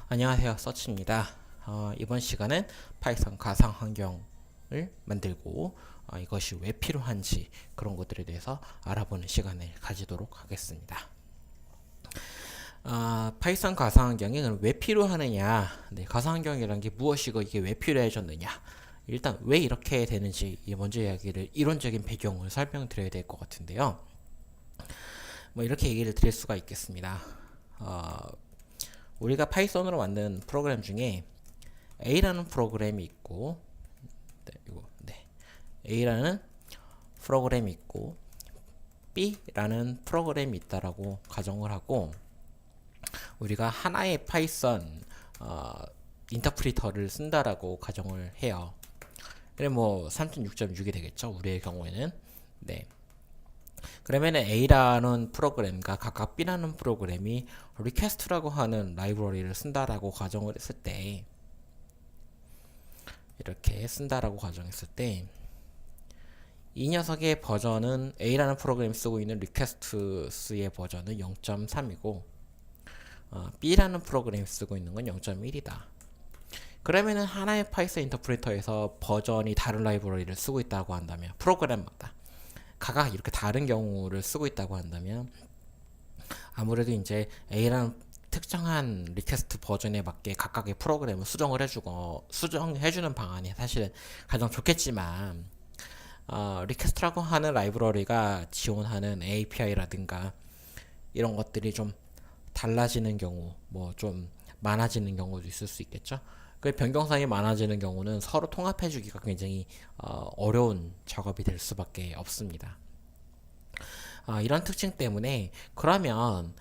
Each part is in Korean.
안녕하세요, 서치입니다. 이번 시간은 파이썬 가상 환경을 만들고 이것이 왜 필요한지 그런 것들에 대해서 알아보는 시간을 가지도록 하겠습니다. 파이썬 가상 환경이 그럼 왜 필요하느냐? 네, 가상 환경이란 게 무엇이고 이게 왜 필요해졌느냐? 일단 왜 이렇게 되는지 먼저 이야기를 이론적인 배경을 설명드려야 될 것 같은데요. 뭐 이렇게 얘기를 드릴 수가 있겠습니다. 우리가 파이썬으로 만든 프로그램 중에 A라는 프로그램이 있고, A라는 프로그램이 있고 B라는 프로그램이 있다라고 가정을 하고, 우리가 하나의 파이썬 인터프리터를 쓴다라고 가정을 해요. 그래 뭐 3.6.6이 되겠죠, 우리의 경우에는. 네. 그러면 A라는 프로그램과 각각 B라는 프로그램이 리퀘스트라고 하는 라이브러리를 쓴다라고 가정을 했을 때, 이렇게 쓴다라고 가정했을 때, 이 녀석의 버전은 A라는 프로그램이 쓰고 있는 리퀘스트스의 버전은 0.3이고 B라는 프로그램이 쓰고 있는 건 0.1이다. 그러면은 하나의 파이썬 인터프리터에서 버전이 다른 라이브러리를 쓰고 있다고 한다면, 프로그램마다 각각 이렇게 다른 경우를 쓰고 있다고 한다면, 아무래도 이제 A라는 특정한 리퀘스트 버전에 맞게 각각의 프로그램을 수정해주는 방안이 사실은 가장 좋겠지만, 리퀘스트라고 하는 라이브러리가 지원하는 API라든가 이런 것들이 좀 달라지는 경우, 뭐 좀 많아지는 경우도 있을 수 있겠죠. 그 변경사항이 많아지는 경우는 서로 통합해주기가 굉장히 어려운 작업이 될 수밖에 없습니다. 이런 특징 때문에 그러면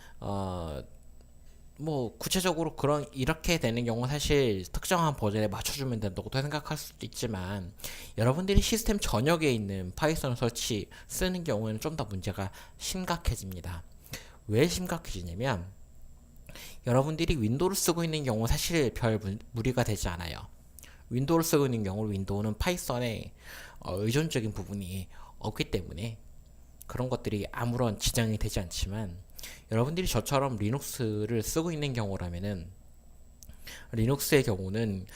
뭐 구체적으로 이렇게 되는 경우 사실 특정한 버전에 맞춰주면 된다고 생각할 수도 있지만, 여러분들이 시스템 전역에 있는 파이썬 설치 쓰는 경우에는 좀 더 문제가 심각해집니다. 왜 심각해지냐면, 여러분들이 윈도우를 쓰고 있는 경우 사실 별 무리가 되지 않아요. 윈도우를 쓰고 있는 경우 윈도우는 파이썬에 의존적인 부분이 없기 때문에 그런 것들이 아무런 지장이 되지 않지만, 여러분들이 저처럼 리눅스를 쓰고 있는 경우라면은, 리눅스의 경우는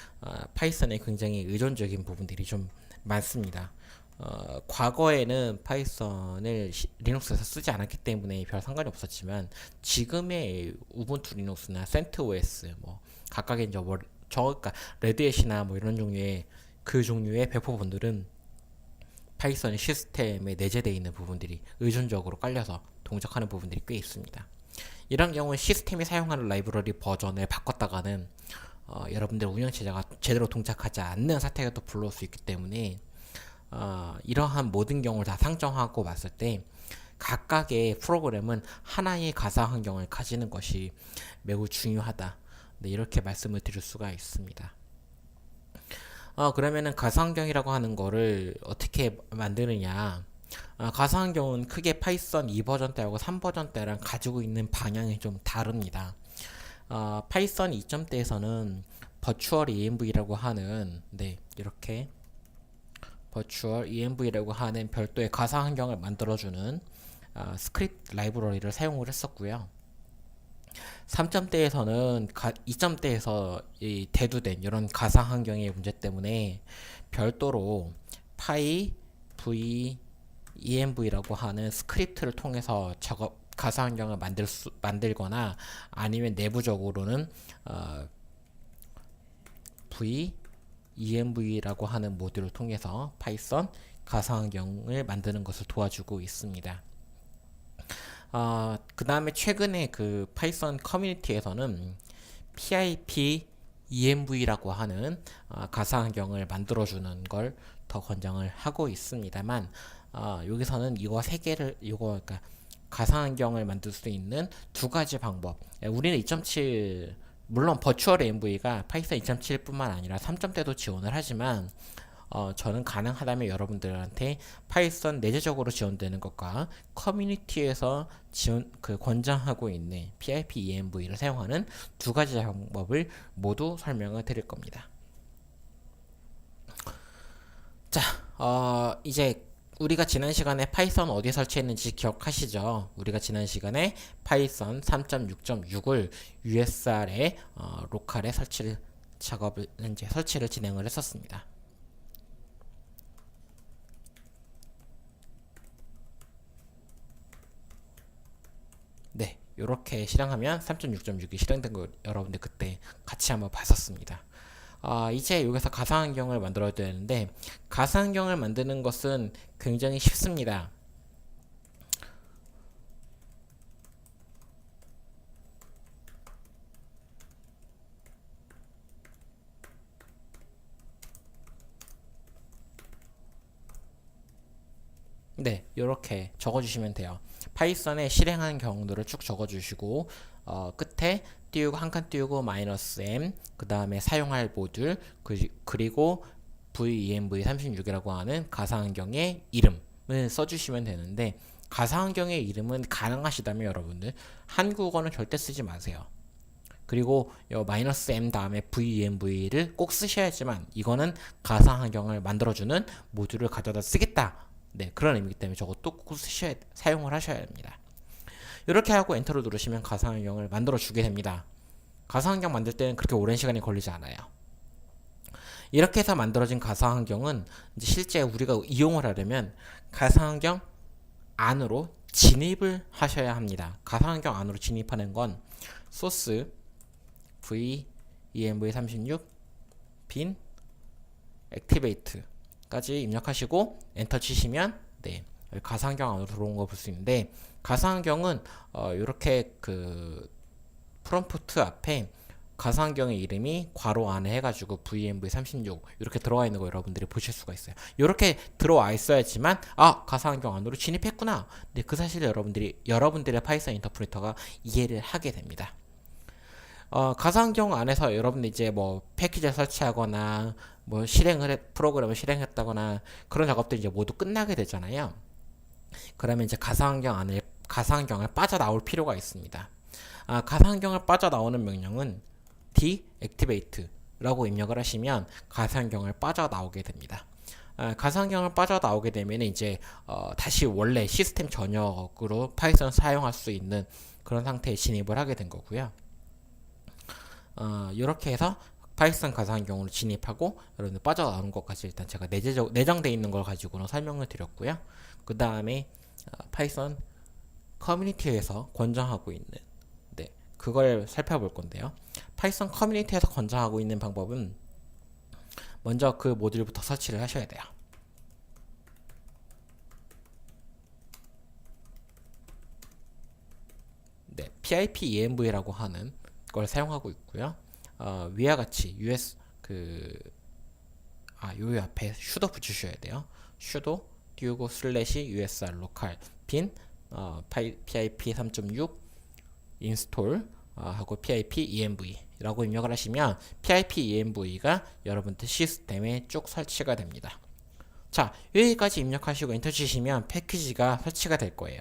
파이썬에 굉장히 의존적인 부분들이 좀 많습니다. 과거에는 파이썬을 리눅스에서 쓰지 않았기 때문에 별 상관이 없었지만, 지금의 우분투 리눅스나 센트OS 뭐 각각의 이제 그러니까 레드햇이나 뭐 이런 종류의 그 종류의 배포분들은 파이썬 시스템에 내재되어 있는 부분들이 의존적으로 깔려서 동작하는 부분들이 꽤 있습니다. 이런 경우는 시스템이 사용하는 라이브러리 버전을 바꿨다가는 여러분들 운영체제가 제대로 동작하지 않는 사태가 또 불러올 수 있기 때문에, 이러한 모든 경우를 다 상정하고 봤을 때 각각의 프로그램은 하나의 가상 환경을 가지는 것이 매우 중요하다. 네, 이렇게 말씀을 드릴 수가 있습니다. 그러면은 가상환경이라고 하는 거를 어떻게 만드느냐? 가상환경은 크게 파이썬 2버전 때하고 3버전 때랑 가지고 있는 방향이 좀 다릅니다. 파이썬 2.0때에서는 버추얼 ENV라고 하는, 네, 이렇게 버추얼 ENV라고 하는 별도의 가상환경을 만들어주는 스크립트 라이브러리를 사용을 했었고요. 3점대에서는 2점대에서 대두된 이런 가상 환경의 문제 때문에 별도로 파이 v env라고 하는 스크립트를 통해서 가상 환경을 만들거나, 아니면 내부적으로는 v env라고 하는 모듈을 통해서 파이썬 가상 환경을 만드는 것을 도와주고 있습니다. 그 다음에 최근에 그 파이썬 커뮤니티에서는 pip env라고 하는 가상 환경을 만들어주는 걸 더 권장을 하고 있습니다만, 여기서는 이거 세 개를, 그러니까 가상 환경을 만들 수 있는 두 가지 방법. 우리는 2.7, 물론 버추얼 env가 파이썬 2.7뿐만 아니라 3.0때도 지원을 하지만, 저는 가능하다면 여러분들한테 파이썬 내재적으로 지원되는 것과 커뮤니티에서 권장하고 있는 pip env를 사용하는 두 가지 방법을 모두 설명을 드릴 겁니다. 자, 이제 우리가 지난 시간에 파이썬 어디에 설치했는지 기억하시죠? 우리가 지난 시간에 파이썬 3.6.6을 USR에 로컬에 설치를 진행을 했었습니다. 네, 이렇게 실행하면 3.6.6이 실행된 거 여러분들 그때 같이 한번 봤었습니다. 이제 여기서 가상환경을 만들어야 되는데 가상환경을 만드는 것은 굉장히 쉽습니다. 네, 이렇게 적어주시면 돼요. 파이썬에 실행한 경우들을 쭉 적어주시고 끝에 띄우고 한 칸 띄우고 -m 그 다음에 사용할 모듈 그리고 venv36이라고 하는 가상환경의 이름을 써주시면 되는데 가상환경의 이름은 가능하시다면 여러분들 한국어는 절대 쓰지 마세요. 그리고 -m 다음에 venv를 꼭 쓰셔야지만 이거는 가상환경을 만들어주는 모듈을 가져다 쓰겠다. 네, 그런 의미이기 때문에 저것도 꼭 사용을 하셔야 됩니다. 이렇게 하고 엔터를 누르시면 가상환경을 만들어 주게 됩니다. 가상환경 만들 때는 그렇게 오랜 시간이 걸리지 않아요. 이렇게 해서 만들어진 가상환경은 이제 실제 우리가 이용을 하려면 가상환경 안으로 진입을 하셔야 합니다. 가상환경 안으로 진입하는 건 소스 venv36 bin activate까지 입력하시고 엔터 치시면 네, 가상환경 안으로 들어온 거 볼 수 있는데 가상환경은 이렇게 그 프롬프트 앞에 가상환경의 이름이 괄호 안에 해가지고 venv36 이렇게 들어와 있는 거 여러분들이 보실 수가 있어요. 이렇게 들어와 있어야지만 가상환경 안으로 진입했구나. 네, 그 사실을 여러분들의 파이썬 인터프리터가 이해를 하게 됩니다. 가상환경 안에서 여러분들 이제 뭐 패키지를 설치하거나 뭐 프로그램을 실행했다거나 그런 작업들이 이제 모두 끝나게 되잖아요. 그러면 이제 가상환경을 빠져나올 필요가 있습니다. 가상환경을 빠져나오는 명령은 deactivate라고 입력을 하시면 가상환경을 빠져나오게 됩니다. 가상환경을 빠져나오게 되면 이제 다시 원래 시스템 전역으로 파이썬을 사용할 수 있는 그런 상태에 진입을 하게 된 거고요. 이렇게 해서 파이썬 가상환경으로 진입하고 여러분들 빠져나오는 것까지 일단 제가 내장되어 있는 걸 가지고는 설명을 드렸고요. 그 다음에 파이썬 커뮤니티에서 권장하고 있는 그걸 살펴볼 건데요. 파이썬 커뮤니티에서 권장하고 있는 방법은 먼저 그 모듈부터 설치를 하셔야 돼요. 네, pip-env라고 하는 걸 사용하고 있고요. 위와 같이 요 앞에 sudo 붙이셔야 돼요. sudo 띄우고 /usr local bin pip 3.6 install 하고 pip-env 라고 입력을 하시면 pip-env가 여러분들 시스템에 쭉 설치가 됩니다. 자, 여기까지 입력하시고 엔터 치시면 패키지가 설치가 될 거예요.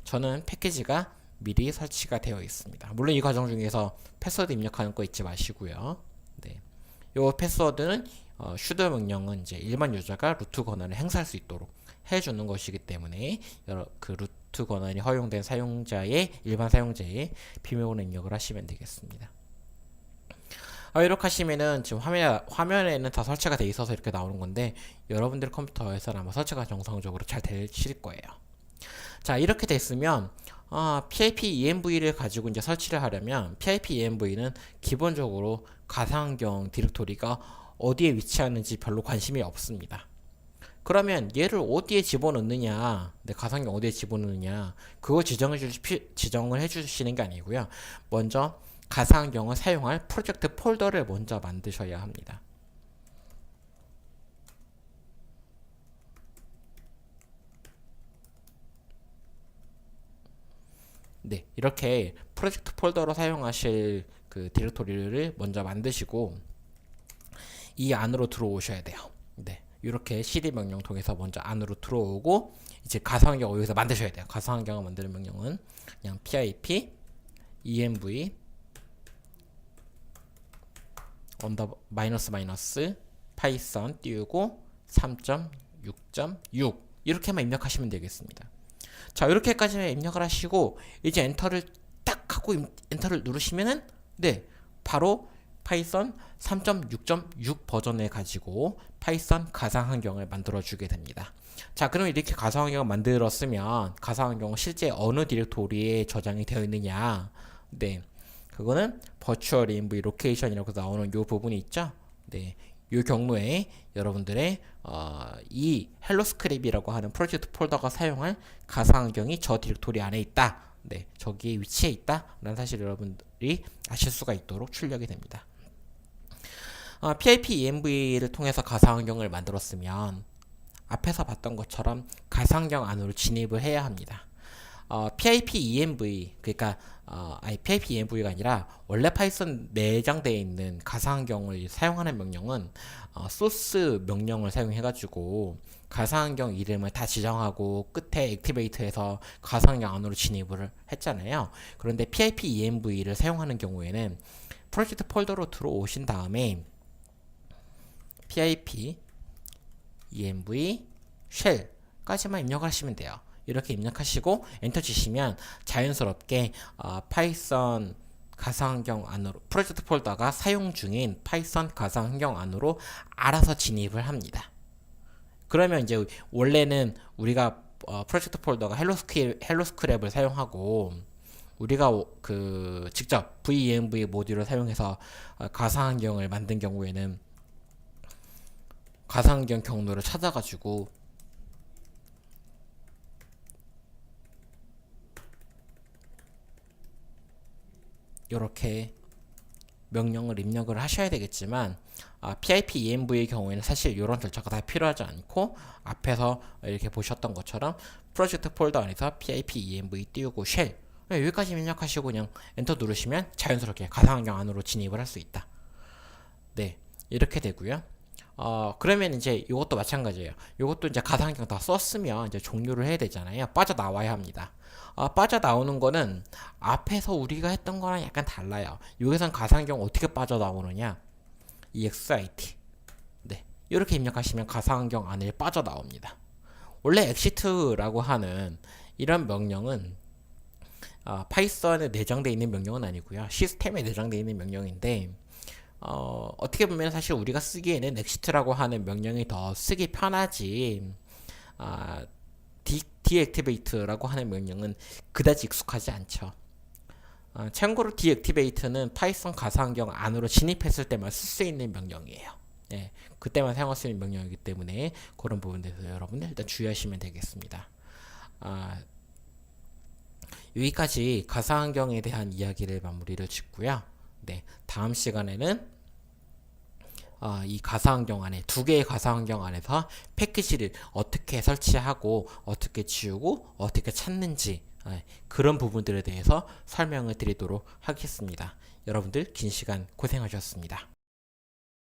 저는 패키지가 미리 설치가 되어 있습니다. 물론 이 과정 중에서 패스워드 입력하는 거 잊지 마시고요. 네. 요 패스워드는 sudo 명령은 이제 일반 유저가 루트 권한을 행사할 수 있도록 해주는 것이기 때문에 그 루트 권한이 허용된 일반 사용자의 비밀번호 입력을 하시면 되겠습니다. 이렇게 하시면은 지금 화면에는 다 설치가 되어 있어서 이렇게 나오는 건데 여러분들 컴퓨터에서는 아마 설치가 정상적으로 잘 되실 거예요. 자, 이렇게 됐으면 pip-env를 가지고 이제 설치를 하려면 pip-env는 기본적으로 가상환경 디렉토리가 어디에 위치하는지 별로 관심이 없습니다. 그러면 얘를 어디에 집어넣느냐, 가상환경 어디에 집어넣느냐, 그거 지정을 해주시는 게 아니고요. 먼저 가상환경을 사용할 프로젝트 폴더를 먼저 만드셔야 합니다. 네, 이렇게 프로젝트 폴더로 사용하실 그 디렉토리를 먼저 만드시고 이 안으로 들어오셔야 돼요. 네, 이렇게 cd 명령 통해서 먼저 안으로 들어오고 이제 가상환경을 여기서 만드셔야 돼요. 가상환경을 만드는 명령은 그냥 pip env 마이너스 python 띄우고 3.6.6 이렇게만 입력하시면 되겠습니다. 자, 이렇게까지 입력을 하시고 이제 엔터를 딱 하고 엔터를 누르시면은 네, 바로 파이썬 3.6.6 버전을 가지고 파이썬 가상 환경을 만들어 주게 됩니다. 자, 그럼 이렇게 가상 환경을 만들었으면 가상 환경은 실제 어느 디렉토리에 저장이 되어 있느냐? 네, 그거는 virtual env location이라고 나오는 요 부분이 있죠. 네, 이 경우에 여러분들의 이 헬로스크립이라고 하는 프로젝트 폴더가 사용할 가상 환경이 저 디렉토리 안에 있다. 네, 저기에 위치해 있다. 라는 사실을 여러분들이 아실 수가 있도록 출력이 됩니다. PIP env를 통해서 가상 환경을 만들었으면 앞에서 봤던 것처럼 가상 환경 안으로 진입을 해야 합니다. PIP env 그러니까 PIP env가 아니라 원래 파이썬 내장되어 있는 가상 환경을 사용하는 명령은 소스 명령을 사용해 가지고 가상 환경 이름을 다 지정하고 끝에 액티베이트해서 가상 환경 안으로 진입을 했잖아요. 그런데 PIP env를 사용하는 경우에는 프로젝트 폴더로 들어오신 다음에 PIP env shell까지만 입력을 하시면 돼요. 이렇게 입력하시고 엔터 치시면 자연스럽게 파이썬 가상환경 안으로 프로젝트 폴더가 사용 중인 파이썬 가상환경 안으로 알아서 진입을 합니다. 그러면 이제 원래는 우리가 프로젝트 폴더가 헬로스크랩을 사용하고 우리가 그 직접 venv 모듈을 사용해서 가상환경을 만든 경우에는 가상환경 경로를 찾아가지고 이렇게 명령을 입력을 하셔야 되겠지만 PIP env의 경우에는 사실 이런 절차가 다 필요하지 않고 앞에서 이렇게 보셨던 것처럼 프로젝트 폴더 안에서 PIP env 띄우고 shell 여기까지 입력하시고 그냥 엔터 누르시면 자연스럽게 가상환경 안으로 진입을 할 수 있다. 네, 이렇게 되고요. 그러면 이제 이것도 마찬가지예요. 이것도 이제 가상환경 다 썼으면 이제 종료를 해야 되잖아요. 빠져나와야 합니다. 빠져나오는 거는 앞에서 우리가 했던 거랑 약간 달라요. 여기선 가상환경 어떻게 빠져나오느냐? exit. 네, 이렇게 입력하시면 가상환경 안에 빠져나옵니다. 원래 exit라고 하는 이런 명령은 파이썬에 내장되어 있는 명령은 아니고요. 시스템에 내장되어 있는 명령인데 어떻게 보면 사실 우리가 쓰기에는 exit라고 하는 명령이 더 쓰기 편하지 deactivate라고 하는 명령은 그다지 익숙하지 않죠. 참고로 deactivate는 파이썬 가상환경 안으로 진입했을 때만 쓸 수 있는 명령이에요. 네, 그때만 사용할 수 있는 명령이기 때문에 그런 부분에서 여러분들 일단 주의하시면 되겠습니다. 여기까지 가상환경에 대한 이야기를 마무리를 짓고요. 네, 다음 시간에는 이 가상환경 안에 두 개의 가상환경 안에서 패키지를 어떻게 설치하고 어떻게 지우고 어떻게 찾는지 그런 부분들에 대해서 설명을 드리도록 하겠습니다. 여러분들 긴 시간 고생하셨습니다.